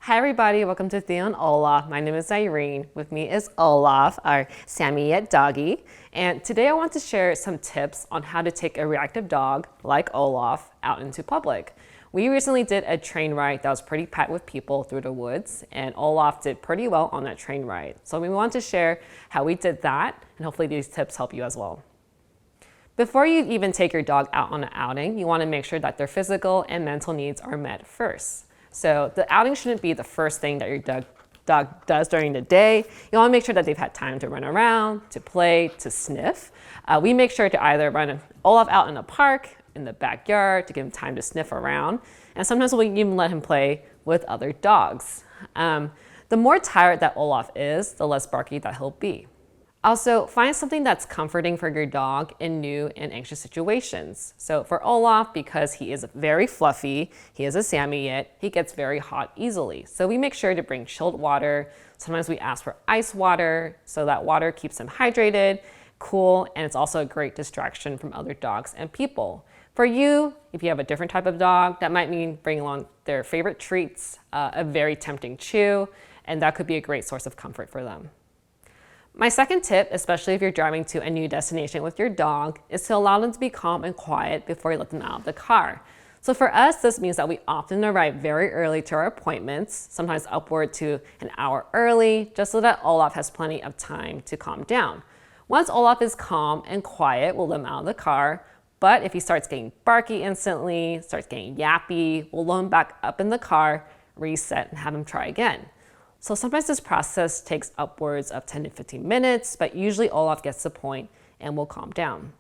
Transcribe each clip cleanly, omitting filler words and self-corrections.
Hi everybody, welcome to Theo and Olaf. My name is Irene. With me is Olaf, our Samoyed doggy. And today I want to share some tips on how to take a reactive dog, like Olaf, out into public. We recently did a train ride that was pretty packed with people through the woods, and Olaf did pretty well on that train ride. So we want to share how we did that, and hopefully these tips help you as well. Before you even take your dog out on an outing, you want to make sure that their physical and mental needs are met first. So the outing shouldn't be the first thing that your dog does during the day. You want to make sure that they've had time to run around, to play, to sniff. We make sure to either run Olaf out in a park, in the backyard, to give him time to sniff around. And sometimes we even let him play with other dogs. The more tired that Olaf is, the less barky that he'll be. Also, find something that's comforting for your dog in new and anxious situations. So for Olaf, because he is very fluffy, he is a Samoyed, he gets very hot easily. So we make sure to bring chilled water. Sometimes we ask for ice water, so that water keeps him hydrated, cool, and it's also a great distraction from other dogs and people. For you, if you have a different type of dog, that might mean bringing along their favorite treats, a very tempting chew, and that could be a great source of comfort for them. My second tip, especially if you're driving to a new destination with your dog, is to allow them to be calm and quiet before you let them out of the car. So for us, this means that we often arrive very early to our appointments, sometimes upward to an hour early, just so that Olaf has plenty of time to calm down. Once Olaf is calm and quiet, we'll let him out of the car. But if he starts getting barky instantly, starts getting yappy, we'll load him back up in the car, reset, and have him try again. So sometimes this process takes upwards of 10 to 15 minutes, but usually Olaf gets the point and will calm down.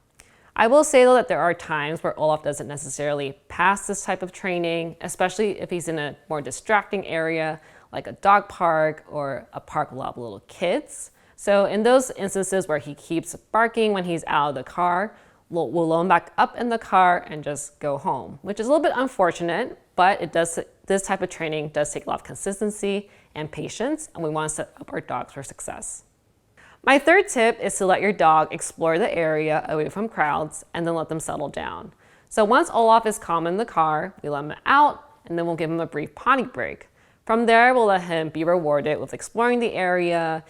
I will say though that there are times where Olaf doesn't necessarily pass this type of training, especially if he's in a more distracting area like a dog park or a park with a lot of little kids. So in those instances where he keeps barking when he's out of the car, we'll load him back up in the car and just go home, which is a little bit unfortunate, but this type of training does take a lot of consistency and patience, and we want to set up our dogs for success. My third tip is to let your dog explore the area away from crowds and then let them settle down. So once Olaf is calm in the car, we let him out and then we'll give him a brief potty break. From there, we'll let him be rewarded with exploring the area,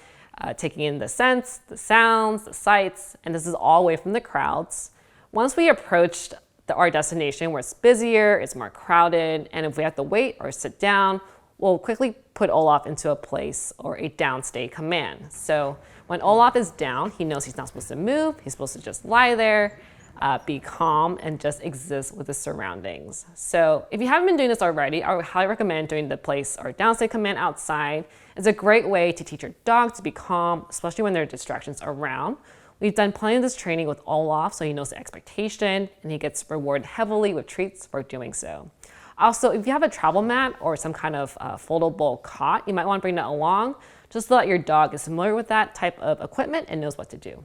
taking in the scents, the sounds, the sights, and this is all away from the crowds. Once we approached our destination where it's busier, it's more crowded, and if we have to wait or sit down, we'll quickly put Olaf into a place or a downstay command. So when Olaf is down, he knows he's not supposed to move. He's supposed to just lie there, be calm, and just exist with his surroundings. So if you haven't been doing this already, I would highly recommend doing the place or downstay command outside. It's a great way to teach your dog to be calm, especially when there are distractions around. We've done plenty of this training with Olaf, so he knows the expectation, and he gets rewarded heavily with treats for doing so. Also, if you have a travel mat or some kind of foldable cot, you might want to bring that along, just so that your dog is familiar with that type of equipment and knows what to do.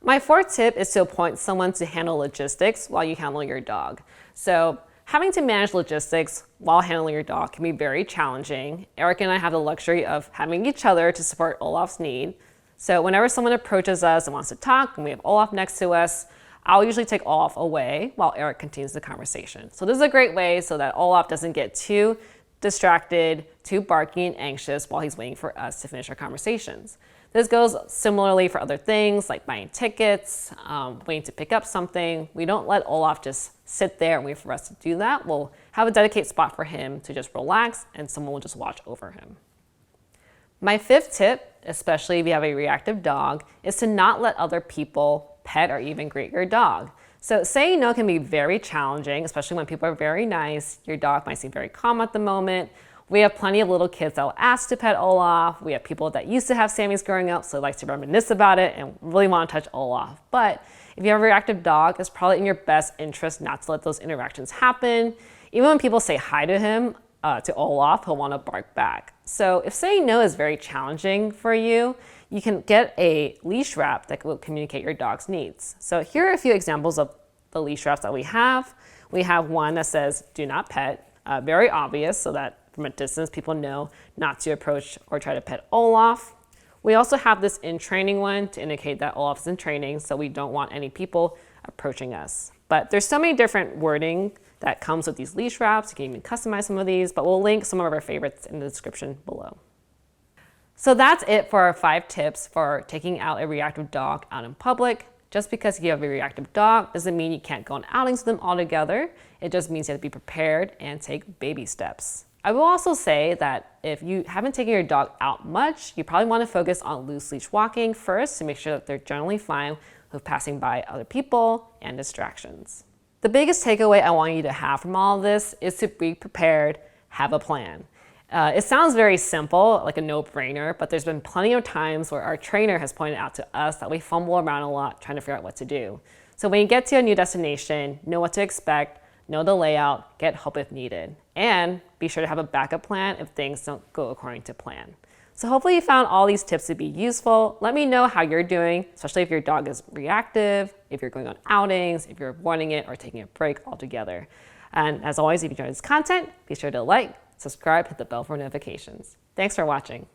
My fourth tip is to appoint someone to handle logistics while you handle your dog. So having to manage logistics while handling your dog can be very challenging. Eric and I have the luxury of having each other to support Olaf's need. So whenever someone approaches us and wants to talk and we have Olaf next to us, I'll usually take Olaf away while Eric continues the conversation. So this is a great way so that Olaf doesn't get too distracted, too barky and anxious while he's waiting for us to finish our conversations. This goes similarly for other things like buying tickets, waiting to pick up something. We don't let Olaf just sit there and wait for us to do that. We'll have a dedicated spot for him to just relax and someone will just watch over him. My fifth tip, especially if you have a reactive dog, is to not let other people pet or even greet your dog. So saying no can be very challenging, especially when people are very nice. Your dog might seem very calm at the moment. We have plenty of little kids that will ask to pet Olaf. We have people that used to have Sammies growing up, so like to reminisce about it and really want to touch Olaf. But if you have a reactive dog, it's probably in your best interest not to let those interactions happen. Even when people say hi to him, to Olaf, he'll want to bark back. So if saying no is very challenging for you, you can get a leash wrap that will communicate your dog's needs. So here are a few examples of the leash wraps that we have. We have one that says, do not pet, very obvious so that from a distance people know not to approach or try to pet Olaf. We also have this in training one to indicate that Olaf's in training, so we don't want any people approaching us. But there's so many different wording that comes with these leash wraps. You can even customize some of these, but we'll link some of our favorites in the description below. So that's it for our 5 tips for taking out a reactive dog out in public. Just because you have a reactive dog doesn't mean you can't go on outings with them altogether. It just means you have to be prepared and take baby steps. I will also say that if you haven't taken your dog out much, you probably want to focus on loose leash walking first to make sure that they're generally fine with passing by other people and distractions. The biggest takeaway I want you to have from all of this is to be prepared, have a plan. It sounds very simple, like a no-brainer, but there's been plenty of times where our trainer has pointed out to us that we fumble around a lot trying to figure out what to do. So when you get to a new destination, know what to expect, know the layout, get help if needed, and be sure to have a backup plan if things don't go according to plan. So hopefully you found all these tips to be useful. Let me know how you're doing, especially if your dog is reactive, if you're going on outings, if you're avoiding it or taking a break altogether. And as always, if you enjoyed this content, be sure to like, subscribe, hit the bell for notifications. Thanks for watching.